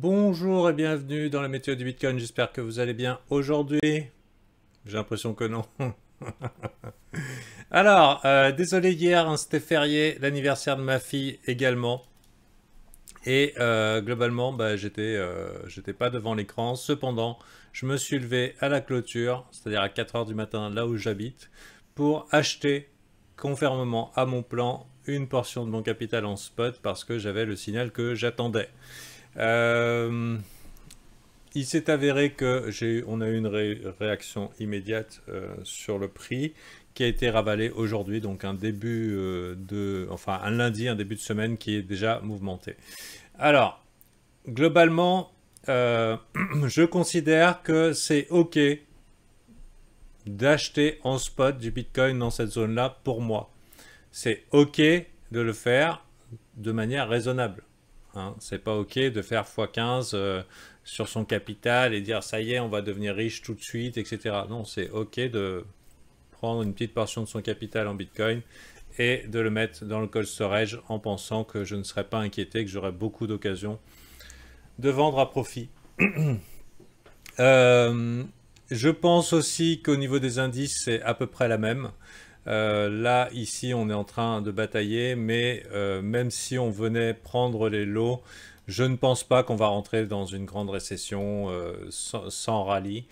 Bonjour et bienvenue dans la météo du Bitcoin, j'espère que vous allez bien aujourd'hui. J'ai l'impression que non. Alors, désolé hier, hein, c'était férié, l'anniversaire de ma fille également. Et globalement, j'étais pas devant l'écran. Cependant, je me suis levé à la clôture, c'est-à-dire à 4 heures du matin, là où j'habite, pour acheter conformément à mon plan une portion de mon capital en spot parce que j'avais le signal que j'attendais. Euh, il s'est avéré que on a eu une réaction immédiate sur le prix qui a été ravalé aujourd'hui, donc un un lundi, un début de semaine qui est déjà mouvementé. Alors, globalement, je considère que c'est OK d'acheter en spot du Bitcoin dans cette zone-là pour moi. C'est OK de le faire de manière raisonnable. Hein. C'est pas OK de faire x15 sur son capital et dire ça y est, on va devenir riche tout de suite, etc. Non, c'est OK de prendre une petite portion de son capital en Bitcoin et de le mettre dans le cold storage en pensant que je ne serais pas inquiété, que j'aurais beaucoup d'occasions de vendre à profit. Je pense aussi qu'au niveau des indices, c'est à peu près la même. Là, ici, on est en train de batailler, mais même si on venait prendre les lots, je ne pense pas qu'on va rentrer dans une grande récession sans rallye.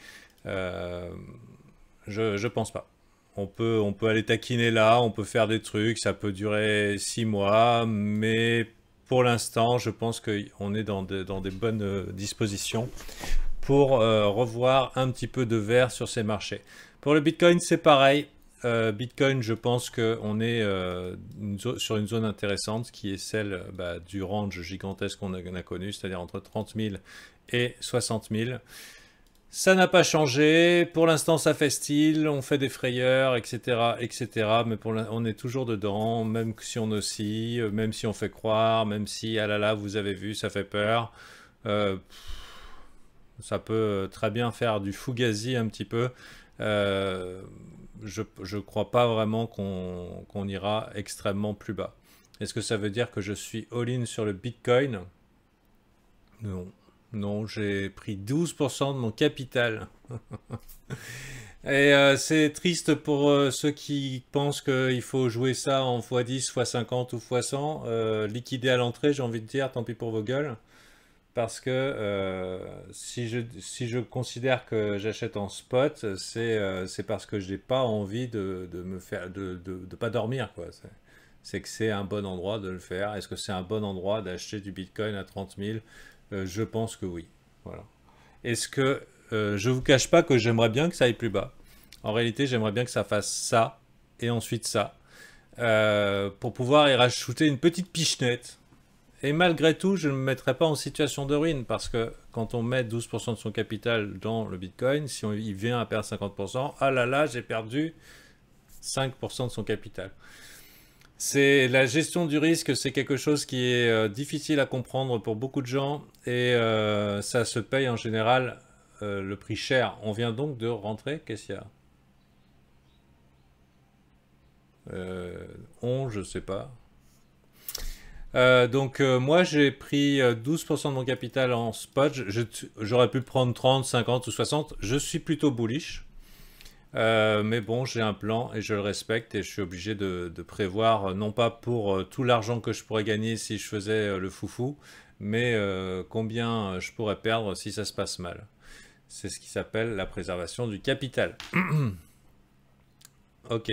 Je pense pas. On peut aller taquiner là, on peut faire des trucs, ça peut durer 6 mois, mais pour l'instant, je pense qu'on est dans des bonnes dispositions pour revoir un petit peu de vert sur ces marchés. Pour le Bitcoin, c'est pareil. Bitcoin, je pense qu'on est sur une zone intéressante qui est celle du range gigantesque qu'on a connu, c'est-à-dire entre 30 000 et 60 000. Ça n'a pas changé. Pour l'instant, ça fait style, on fait des frayeurs, etc., etc. Mais on est toujours dedans, même si on oscille, même si on fait croire, même si, ah là là, vous avez vu, ça fait peur. Ça peut très bien faire du fugazi un petit peu. Je crois pas vraiment qu'on ira extrêmement plus bas. Est-ce que ça veut dire que je suis all-in sur le Bitcoin? Non. Non, j'ai pris 12% de mon capital. Et c'est triste pour ceux qui pensent qu'il faut jouer ça en x10, x50 ou x100. Liquider à l'entrée, j'ai envie de dire, tant pis pour vos gueules. Parce que si je considère que j'achète en spot, c'est parce que j'ai pas envie de me faire de pas dormir, quoi. C'est que c'est un bon endroit de le faire. Est-ce que c'est un bon endroit d'acheter du Bitcoin à 30 000? Je pense que oui. Voilà. Est-ce que je vous cache pas que j'aimerais bien que ça aille plus bas. En réalité, j'aimerais bien que ça fasse ça et ensuite ça pour pouvoir y rajouter une petite pichenette. Et malgré tout, je ne me mettrai pas en situation de ruine parce que quand on met 12% de son capital dans le Bitcoin, si il vient à perdre 50%, ah là là, j'ai perdu 5% de son capital. C'est la gestion du risque, c'est quelque chose qui est difficile à comprendre pour beaucoup de gens et ça se paye en général le prix cher. On vient donc de rentrer, qu'est-ce qu'il y a je sais pas. Moi j'ai pris 12% de mon capital en spot, j'aurais pu prendre 30, 50 ou 60, je suis plutôt bullish. Mais bon, j'ai un plan et je le respecte et je suis obligé de prévoir, non pas pour tout l'argent que je pourrais gagner si je faisais le foufou, mais combien je pourrais perdre si ça se passe mal. C'est ce qui s'appelle la préservation du capital. Ok.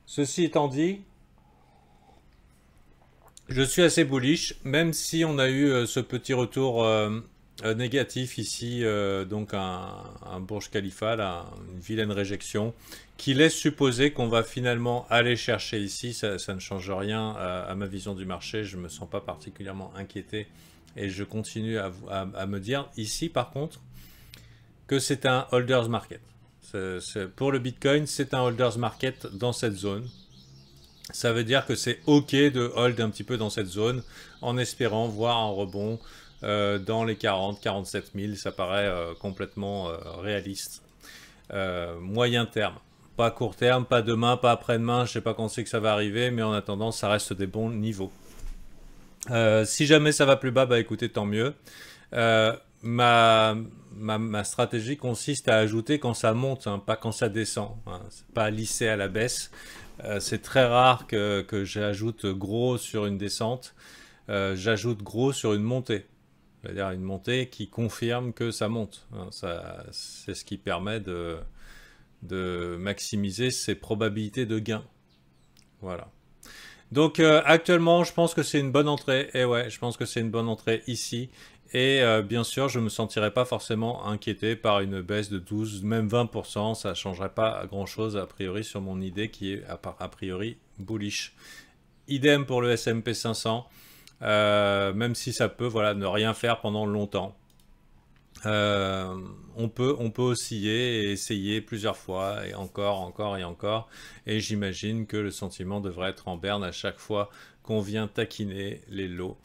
Ceci étant dit, je suis assez bullish, même si on a eu ce petit retour négatif ici, donc un Burj Khalifa, là, une vilaine réjection, qui laisse supposer qu'on va finalement aller chercher ici. Ça ne change rien à ma vision du marché, je ne me sens pas particulièrement inquiété et je continue à me dire ici par contre que c'est un holders market. Pour le Bitcoin, c'est un holders market dans cette zone. Ça veut dire que c'est OK de hold un petit peu dans cette zone en espérant voir un rebond dans les 40, 47 000. Ça paraît complètement réaliste. Moyen terme. Pas court terme, pas demain, pas après-demain. Je ne sais pas quand c'est que ça va arriver, mais en attendant, ça reste des bons niveaux. Si jamais ça va plus bas, bah écoutez, tant mieux. Ma stratégie consiste à ajouter quand ça monte, hein, pas quand ça descend. Hein. C'est pas à lisser à la baisse. C'est très rare que j'ajoute gros sur une descente. J'ajoute gros sur une montée. C'est-à-dire une montée qui confirme que ça monte. Hein. C'est ce qui permet de maximiser ses probabilités de gain. Voilà. Donc actuellement, je pense que c'est une bonne entrée. Et ouais, je pense que c'est une bonne entrée ici. Et bien sûr, je ne me sentirais pas forcément inquiété par une baisse de 12, même 20%. Ça ne changerait pas grand-chose a priori sur mon idée qui est a priori bullish. Idem pour le S&P 500, même si ça peut voilà, ne rien faire pendant longtemps. On peut osciller et essayer plusieurs fois et encore et encore, et j'imagine que le sentiment devrait être en berne à chaque fois qu'on vient taquiner les lots.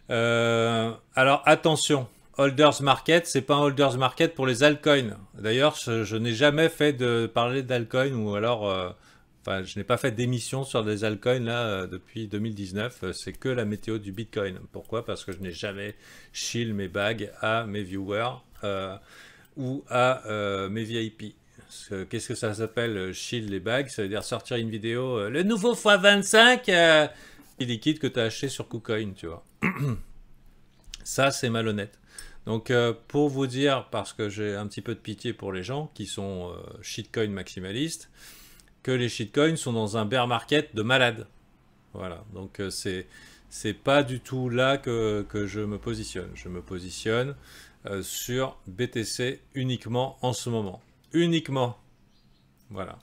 Alors attention, holders market, c'est pas un holders market pour les altcoins. D'ailleurs, je n'ai jamais fait de parler d'altcoin ou alors enfin, je n'ai pas fait d'émission sur des altcoins là depuis 2019. C'est que la météo du Bitcoin. Pourquoi? Parce que je n'ai jamais shield mes bags à mes viewers ou à mes VIP. Qu'est-ce que ça s'appelle shield les bags? Ça veut dire sortir une vidéo, le nouveau x25 liquide que tu as acheté sur KuCoin, tu vois. Ça, c'est malhonnête. Donc, pour vous dire, parce que j'ai un petit peu de pitié pour les gens qui sont shitcoin maximalistes, que les shitcoins sont dans un bear market de malade. Voilà, donc c'est pas du tout là que je me positionne. Je me positionne sur BTC uniquement en ce moment. Uniquement. Voilà.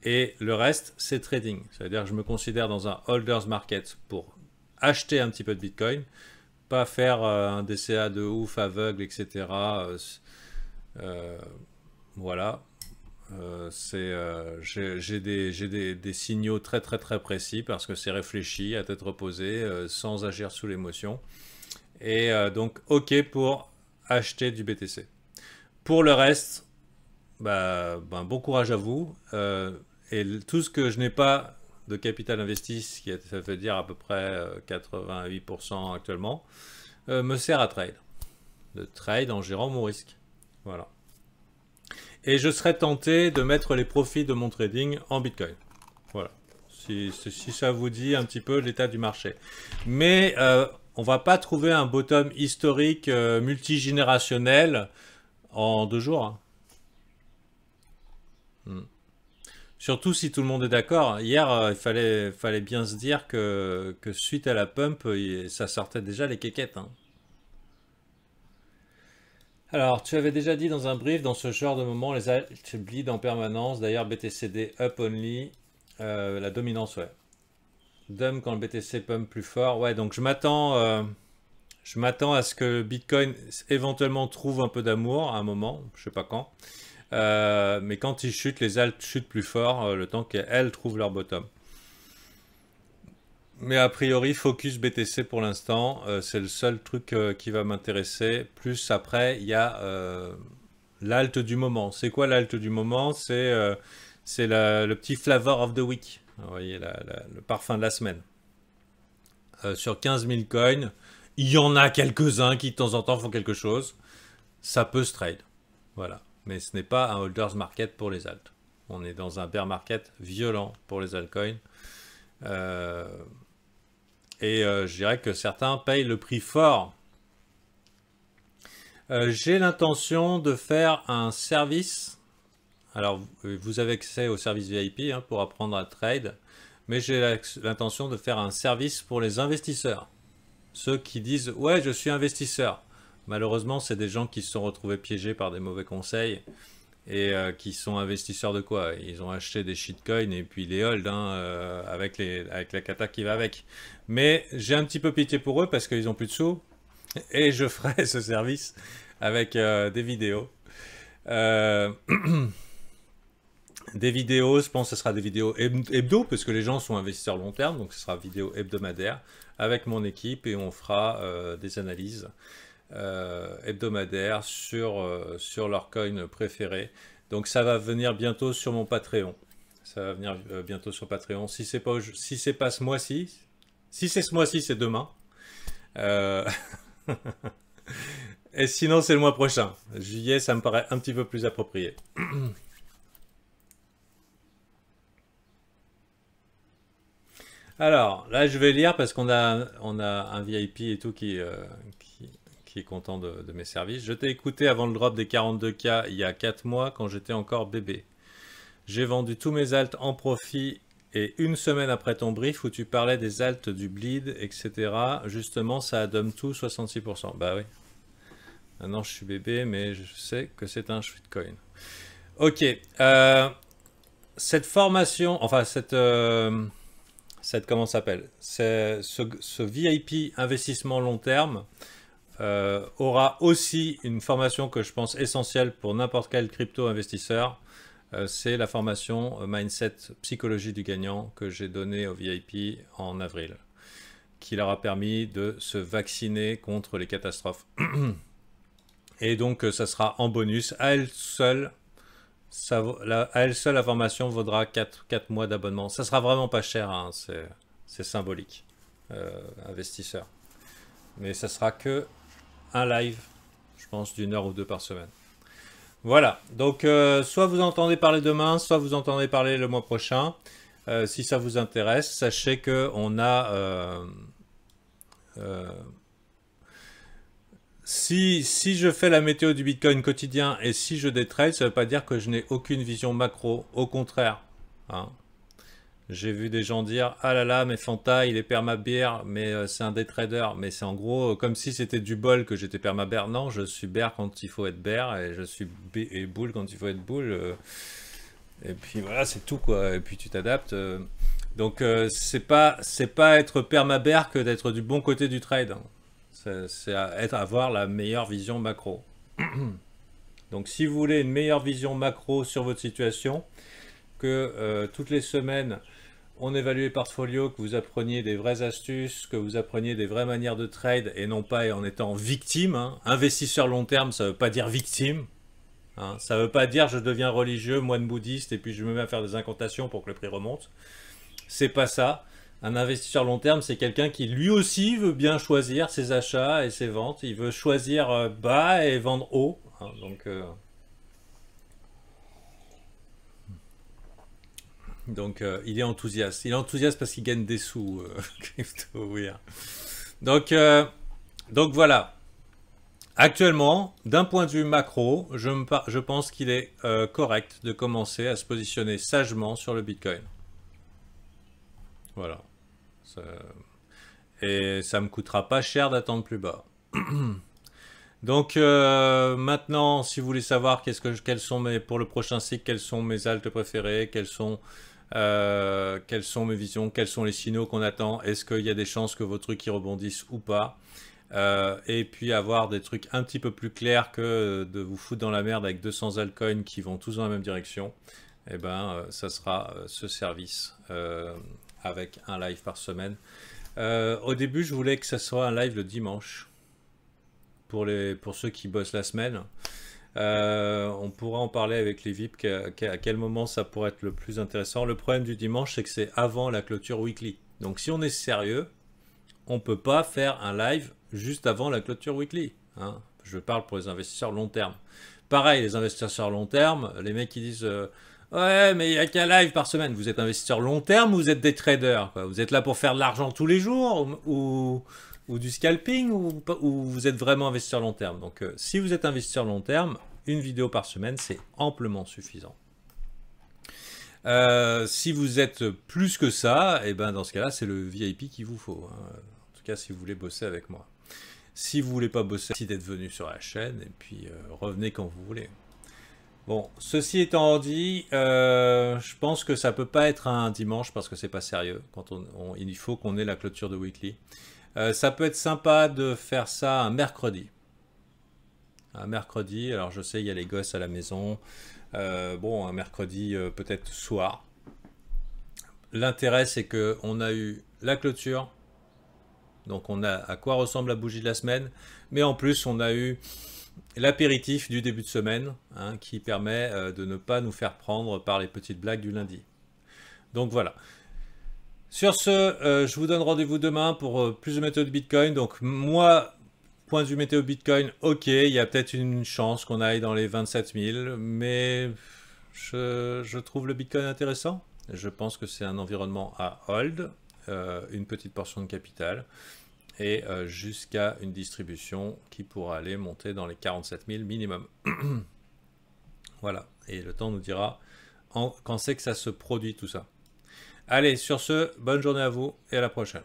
Et le reste, c'est trading. C'est-à-dire que je me considère dans un holders market pour acheter un petit peu de Bitcoin, pas faire un DCA de ouf, aveugle, etc. Voilà. J'ai des signaux très précis parce que c'est réfléchi, à tête reposée, sans agir sous l'émotion. Et donc, ok pour acheter du BTC. Pour le reste, bon courage à vous. Et tout ce que je n'ai pas de capital investi, ça veut dire à peu près 88% actuellement, me sert à trade. De trade en gérant mon risque. Voilà. Et je serais tenté de mettre les profits de mon trading en Bitcoin. Voilà. Si ça vous dit un petit peu l'état du marché. Mais on va pas trouver un bottom historique multigénérationnel en 2 jours. Hein. Surtout si tout le monde est d'accord. Hier, il fallait bien se dire que suite à la pump, ça sortait déjà les quéquettes. Hein. Alors, tu avais déjà dit dans un brief, dans ce genre de moment, les alts bleed en permanence. D'ailleurs, BTCD up only, la dominance, ouais. Dump quand le BTC pump plus fort. Ouais, donc je m'attends à ce que Bitcoin éventuellement trouve un peu d'amour à un moment, je sais pas quand. Mais quand ils chutent, les alts chutent plus fort, le temps qu'elles trouvent leur bottom. Mais a priori, focus BTC pour l'instant, c'est le seul truc qui va m'intéresser. Plus après, il y a l'alt du moment. C'est quoi l'alt du moment? C'est le petit flavor of the week. Vous voyez, le parfum de la semaine. Sur 15 000 coins, il y en a quelques-uns qui de temps en temps font quelque chose. Ça peut se trade. Voilà. Mais ce n'est pas un holders market pour les alts. On est dans un bear market violent pour les altcoins. Et je dirais que certains payent le prix fort. J'ai l'intention de faire un service. Alors, vous avez accès au service VIP hein, pour apprendre à trade. Mais j'ai l'intention de faire un service pour les investisseurs. Ceux qui disent « Ouais, je suis investisseur ». Malheureusement, c'est des gens qui se sont retrouvés piégés par des mauvais conseils et qui sont investisseurs de quoi? Ils ont acheté des shitcoins et puis les hold hein, avec la cata qui va avec. Mais j'ai un petit peu pitié pour eux parce qu'ils n'ont plus de sous et je ferai ce service avec des vidéos. Des vidéos, je pense que ce sera des vidéos hebdo parce que les gens sont investisseurs long terme, donc ce sera vidéo hebdomadaire avec mon équipe et on fera des analyses hebdomadaires sur leur coin préféré. Donc ça va venir bientôt sur mon Patreon. Ça va venir bientôt sur Patreon. Si c'est pas ce mois-ci, si c'est ce mois-ci, c'est demain. Et sinon, c'est le mois prochain. Juillet, ça me paraît un petit peu plus approprié. Alors, là, je vais lire parce on a un VIP et tout qui est content de mes services. Je t'ai écouté avant le drop des 42K il y a 4 mois quand j'étais encore bébé. J'ai vendu tous mes alts en profit et une semaine après ton brief où tu parlais des alts du bleed, etc. Justement, ça adonne tout 66%. Bah oui. Maintenant, je suis bébé, mais je sais que c'est un shitcoin. Ok. Cette formation, enfin cette comment ça s'appelle, ce VIP investissement long terme aura aussi une formation que je pense essentielle pour n'importe quel crypto investisseur. C'est la formation Mindset Psychologie du gagnant que j'ai donnée au VIP en avril, qui leur a permis de se vacciner contre les catastrophes. Et donc ça sera en bonus. À elle seule, la formation vaudra 4 mois d'abonnement. Ça sera vraiment pas cher, hein, c'est symbolique, investisseur. Mais ça sera que un live, je pense, d'une heure ou deux par semaine. Voilà, donc soit vous entendez parler demain, soit vous entendez parler le mois prochain. Si ça vous intéresse, sachez que on a... si je fais la météo du Bitcoin quotidien et si je détrade, ça ne veut pas dire que je n'ai aucune vision macro. Au contraire, hein. J'ai vu des gens dire « Ah là là, mais Fanta, il est perma-bear, mais c'est un day trader. » Mais c'est en gros comme si c'était du bol que j'étais perma-bear. Non, je suis bear quand il faut être bear et je suis bull quand il faut être bull. Et puis voilà, c'est tout quoi. Et puis tu t'adaptes. Donc c'est pas être perma-bear que d'être du bon côté du trade, hein. C'est avoir la meilleure vision macro. Donc si vous voulez une meilleure vision macro sur votre situation, que toutes les semaines on évalue les portfolios, que vous appreniez des vraies astuces, que vous appreniez des vraies manières de trade et non pas en étant victime, hein. Investisseur long terme, ça ne veut pas dire victime, hein. Ça ne veut pas dire je deviens religieux, moine bouddhiste et puis je me mets à faire des incantations pour que le prix remonte. C'est pas ça. Un investisseur long terme, c'est quelqu'un qui lui aussi veut bien choisir ses achats et ses ventes. Il veut choisir bas et vendre haut, hein. Donc il est enthousiaste. Il est enthousiaste parce qu'il gagne des sous, crypto, oui, hein. Donc, euh, donc voilà. Actuellement, d'un point de vue macro, je pense qu'il est correct de commencer à se positionner sagement sur le Bitcoin. Voilà. Ça- Et ça me coûtera pas cher d'attendre plus bas. Donc maintenant, si vous voulez savoir quels sont pour le prochain cycle, quels sont mes altes préférées, quelles sont mes visions, quels sont les signaux qu'on attend, est-ce qu'il y a des chances que vos trucs y rebondissent ou pas, et puis avoir des trucs un petit peu plus clairs que de vous foutre dans la merde avec 200 altcoins qui vont tous dans la même direction, et ben ça sera ce service avec un live par semaine. Au début, je voulais que ça soit un live le dimanche pour ceux qui bossent la semaine. On pourra en parler avec les VIP à quel moment ça pourrait être le plus intéressant. Le problème du dimanche, c'est que c'est avant la clôture weekly. Donc si on est sérieux, on ne peut pas faire un live juste avant la clôture weekly, hein. Je parle pour les investisseurs long terme. Pareil, les investisseurs long terme, les mecs qui disent ouais, mais il n'y a qu'un live par semaine. Vous êtes investisseur long terme ou vous êtes des traders, quoi. Vous êtes là pour faire de l'argent tous les jours ou du scalping ou vous êtes vraiment investisseur long terme. Donc si vous êtes investisseur long terme, une vidéo par semaine, c'est amplement suffisant. Si vous êtes plus que ça, et ben dans ce cas-là, c'est le VIP qu'il vous faut, hein. En tout cas, si vous voulez bosser avec moi. Si vous voulez pas bosser, merci d'être venu sur la chaîne et puis revenez quand vous voulez. Bon, ceci étant dit, je pense que ça peut pas être un dimanche parce que c'est pas sérieux. Il faut qu'on ait la clôture de weekly. Ça peut être sympa de faire ça un mercredi. Un mercredi, alors je sais, il y a les gosses à la maison. Bon, un mercredi peut-être soir. L'intérêt, c'est qu'on a eu la clôture. Donc on a à quoi ressemble la bougie de la semaine. Mais en plus, on a eu l'apéritif du début de semaine, hein, qui permet de ne pas nous faire prendre par les petites blagues du lundi. Donc voilà. Sur ce, je vous donne rendez-vous demain pour plus de méthodes Bitcoin. Donc moi, point de vue météo Bitcoin, ok, il y a peut-être une chance qu'on aille dans les 27 000, mais je trouve le Bitcoin intéressant. Je pense que c'est un environnement à hold, une petite portion de capital, et jusqu'à une distribution qui pourra aller monter dans les 47 000 minimum. Voilà, et le temps nous dira quand c'est que ça se produit tout ça. Allez, sur ce, bonne journée à vous et à la prochaine.